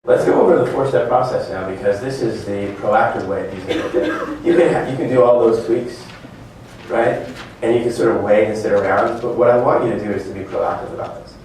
Let's go over the four-step process now, because this is the proactive way of using it. You can do all those tweaks, right? And you can sort of wait and sit around, but what I want you to do is to be proactive about this.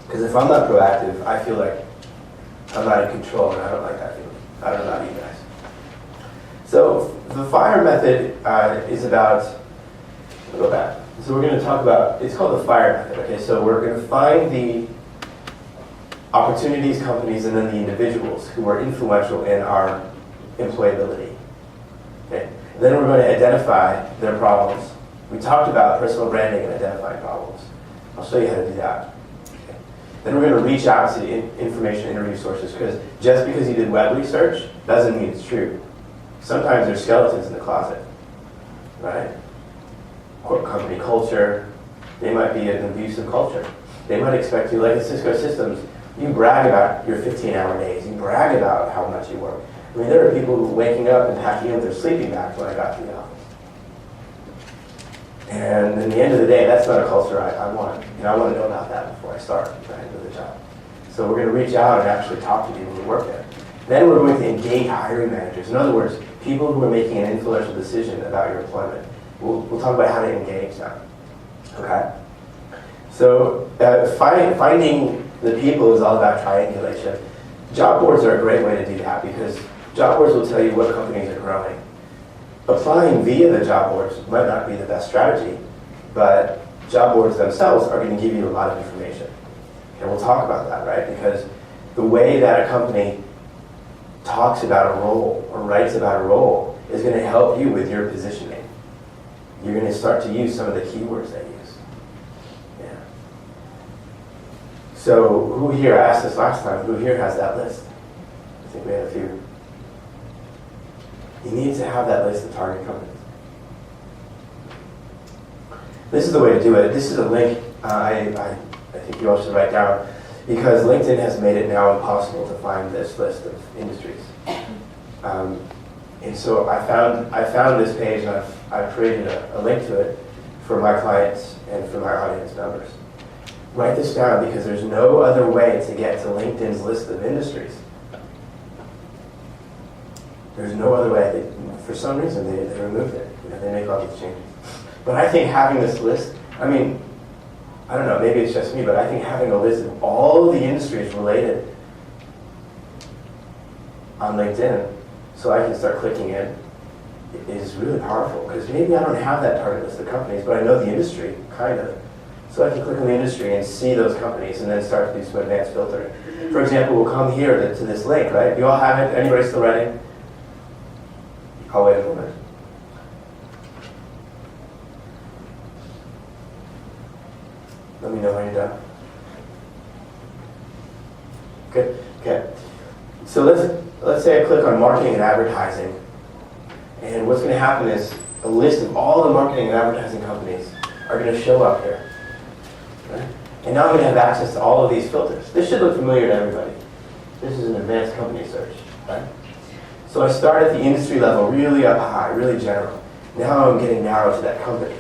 Because if I'm not proactive, I feel like I'm not in control, and I don't like that feeling. I don't know about you guys. So the FIRE method is about, I'll go back. So we're going to talk about, it's called the FIRE method, okay? So we're going to find the opportunities, companies, and then the individuals who are influential in our employability, okay? And then we're going to identify their problems. We talked about personal branding and identifying problems. I'll show you how to do that. Okay? Then we're going to reach out to information interview sources, because just because you did web research doesn't mean it's true. Sometimes there's skeletons in the closet, right? Company culture, they might be an abusive culture. They might expect you, like in Cisco Systems, you brag about your 15-hour days. You brag about how much you work. I mean, there are people who are waking up and packing up their sleeping bags when I got to the office. And in the end of the day, that's not a culture I want. I want to know about that before I start right, with the job. So we're going to reach out and actually talk to people who work there. Then we're going to engage hiring managers. In other words, people who are making an influential decision about your employment. We'll talk about how to engage them. Okay? So finding the people is all about triangulation. Job boards are a great way to do that, because job boards will tell you what companies are growing. Applying via the job boards might not be the best strategy, but job boards themselves are going to give you a lot of information. And we'll talk about that, right? Because the way that a company talks about a role or writes about a role is going to help you with your positioning. You're going to start to use some of the keywords they use. Yeah. So who here, I asked this last time, who here has that list? I think we had a few. You need to have that list of target companies. This is the way to do it. This is a link I think you all should write down, because LinkedIn has made it now impossible to find this list of industries. And so I found this page, and I've created a link to it for my clients and for my audience members. Write this down, because there's no other way to get to LinkedIn's list of industries. There's no other way. For some reason, they removed it. They make all these changes. But I think having this list, I mean, I don't know, maybe it's just me, but I think having a list of all of the industries related on LinkedIn, so I can start clicking in, is really powerful. Because maybe I don't have that target list of companies, but I know the industry, kind of. So I can click on the industry and see those companies and then start to do some advanced filtering. For example, we'll come here to this link, right? You all have it? Anybody still writing? I'll wait a moment. Let me know when you're done. Good? Okay. So let's say I click on marketing and advertising, and what's going to happen is a list of all the marketing and advertising companies are going to show up here. Right? And now I'm going to have access to all of these filters. This should look familiar to everybody. This is an advanced company search. Right? So I start at the industry level, really up high, really general. Now I'm getting narrow to that company.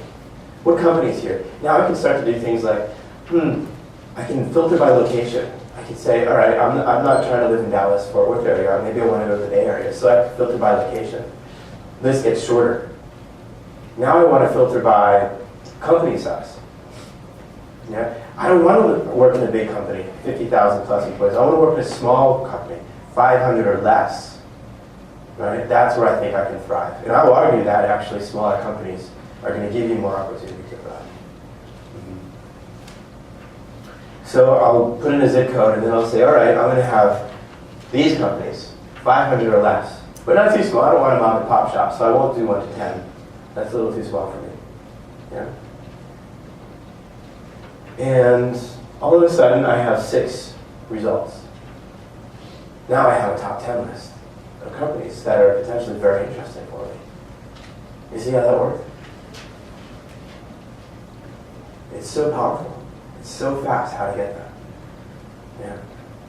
What company is here? Now I can start to do things like, I can filter by location. I can say, all right, I'm not trying to live in Dallas, Fort Worth area. Maybe I want to go to the Bay Area. So I can filter by location. This gets shorter. Now I want to filter by company size. Yeah? I don't want to work in a big company, 50,000 plus employees. I want to work in a small company, 500 or less. Right? That's where I think I can thrive. And I will argue that actually smaller companies are going to give you more opportunity to thrive. So I'll put in a zip code, and then I'll say, all right, I'm going to have these companies, 500 or less. But not too small. I don't want a mom and pop shop, so I won't do 1 to 10. That's a little too small for me. Yeah. And all of a sudden, I have 6 results. Now I have a top 10 list of companies that are potentially very interesting for me. You see how that works? It's so powerful. It's so fast how to get that. Yeah.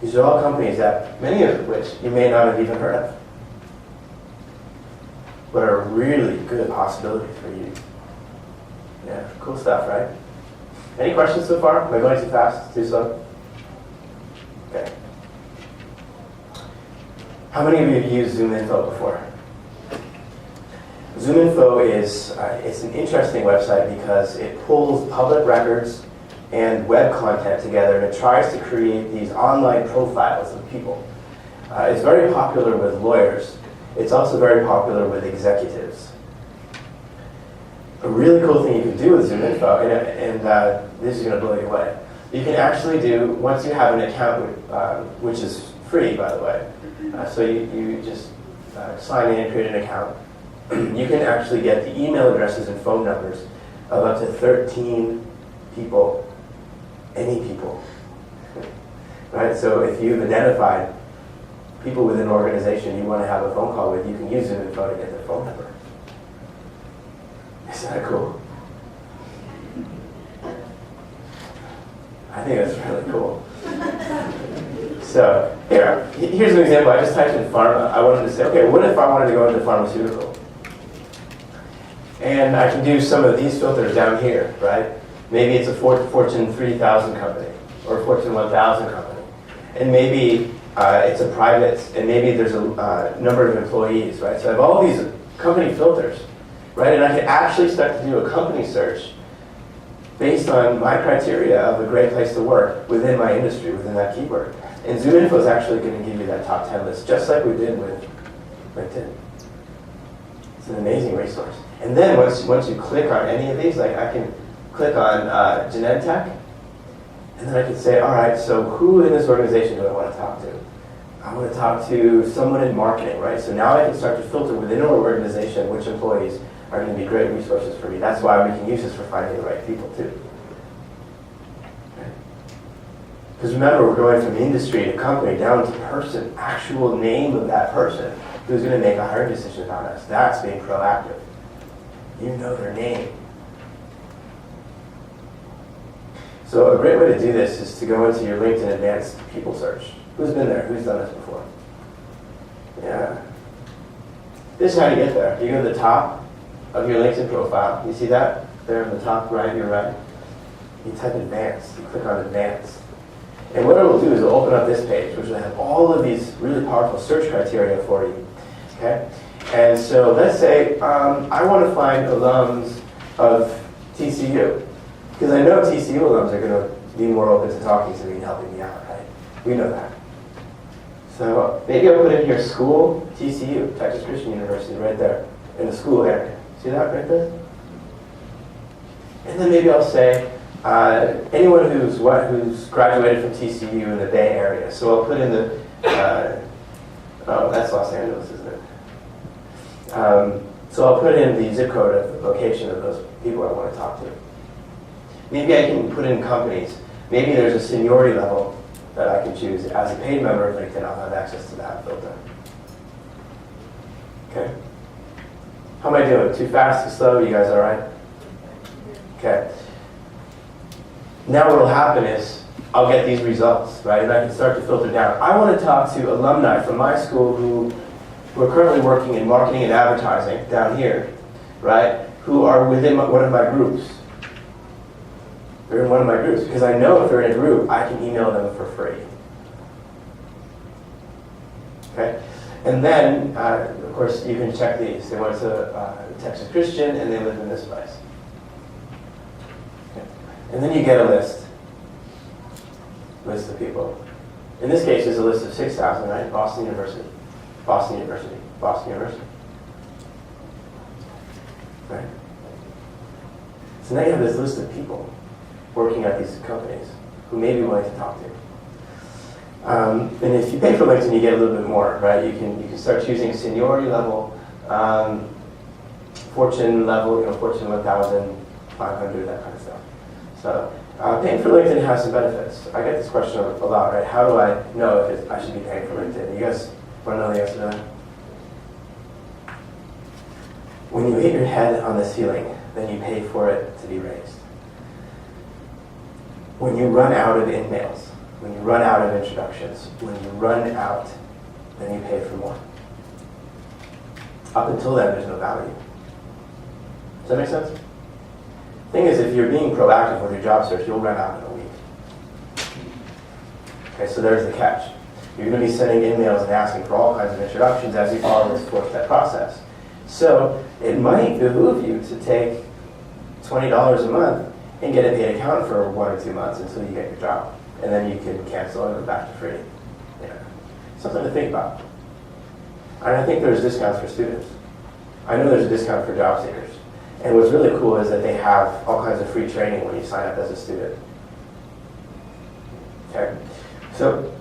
These are all companies that, many of which you may not have even heard of, but are really good possibilities for you. Yeah, cool stuff, right? Any questions so far? Am I going too fast? Too slow? Okay. How many of you have used Zoominfo before? Zoominfo is it's an interesting website because it pulls public records and web content together, and it tries to create these online profiles of people. It's very popular with lawyers. It's also very popular with executives. A really cool thing you can do with Zoominfo, and this is going to blow you away. You can actually do, once you have an account, which is free, by the way, so you just sign in and create an account, you can actually get the email addresses and phone numbers of up to 13 people, any people. Right? So if you've identified people within an organization you want to have a phone call with, you can use Zoominfo to get their phone number. Isn't that cool? I think that's really cool. So here's an example. I just typed in pharma. I wanted to say, okay, what if I wanted to go into pharmaceutical? And I can do some of these filters down here, right? Maybe it's a Fortune 3000 company or a Fortune 1000 company. And maybe it's a private, and maybe there's a number of employees, right? So I have all these company filters, right? And I can actually start to do a company search based on my criteria of a great place to work within my industry, within that keyword. And Zoominfo is actually going to give you that top 10 list, just like we did with LinkedIn. It's an amazing resource. And then once you click on any of these, like I can click on Genentech, and then I can say, all right, so who in this organization do I want to talk to? I want to talk to someone in marketing, right? So now I can start to filter within our organization which employees are going to be great resources for me. That's why we can use this for finding the right people too. Because remember, we're going from industry to company down to person, actual name of that person who's going to make a hiring decision on us. That's being proactive. You know their name. So a great way to do this is to go into your LinkedIn Advanced People Search. Who's been there? Who's done this before? Yeah. This is how you get there. You go to the top of your LinkedIn profile. You see that? There in the top right, your right. You type Advanced. You click on Advanced. And what it will do is it'll open up this page, which will have all of these really powerful search criteria for you. Okay? And so let's say I want to find alums of TCU. Because I know TCU alums are going to be more open to talking to me and helping me out, right? We know that. So maybe I'll put in here school, TCU, Texas Christian University, right there, in the school area. See that right there? And then maybe I'll say, anyone who's graduated from TCU in the Bay Area. So I'll put in the, oh, that's Los Angeles, isn't it? So I'll put in the zip code of the location of those people I want to talk to. Maybe I can put in companies. Maybe there's a seniority level that I can choose. As a paid member of LinkedIn, I'll have access to that filter. Okay. How am I doing? Too fast, too slow? You guys all right? Okay. Now what will happen is I'll get these results, right? And I can start to filter down. I want to talk to alumni from my school who are currently working in marketing and advertising down here, right? Who are within one of my groups. They're in one of my groups. Because I know if they're in a group, I can email them for free. Okay? And then, of course, you can check these. They went to Texas Christian and they live in this place. Okay. And then you get a list of people. In this case, it's a list of 6,000, right? Boston University, Boston University, Boston University. Right? So now you have this list of people working at these companies who may be willing to talk to you. And if you pay for LinkedIn, you get a little bit more, right? You can start choosing seniority level, Fortune level, Fortune 1,500, that kind of stuff. So paying for LinkedIn has some benefits. I get this question a lot, right? How do I know if I should be paying for LinkedIn? You guys want to know the answer to that? When you hit your head on the ceiling, then you pay for it to be raised. When you run out of emails, when you run out of introductions, when you run out, then you pay for more. Up until then, there's no value. Does that make sense? Thing is, if you're being proactive with your job search, you'll run out in a week. Okay, so there's the catch. You're going to be sending emails and asking for all kinds of introductions as you follow this 4-step process. So it might behoove you to take $20 a month and get a paid account for 1 or 2 months until you get your job. And then you can cancel and go back to free. Yeah. Something to think about. And I think there's discounts for students. I know there's a discount for job seekers. And what's really cool is that they have all kinds of free training when you sign up as a student. Okay? So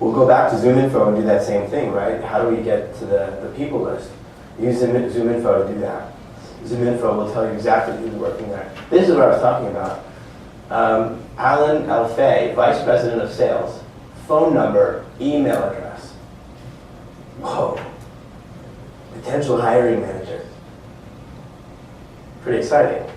we'll go back to Zoominfo and do that same thing, right? How do we get to the people list? Use Zoominfo to do that. Zoominfo will tell you exactly who's working there. This is what I was talking about. Alan Alfay, Vice President of Sales. Phone number, email address. Whoa. Potential hiring manager. Pretty exciting.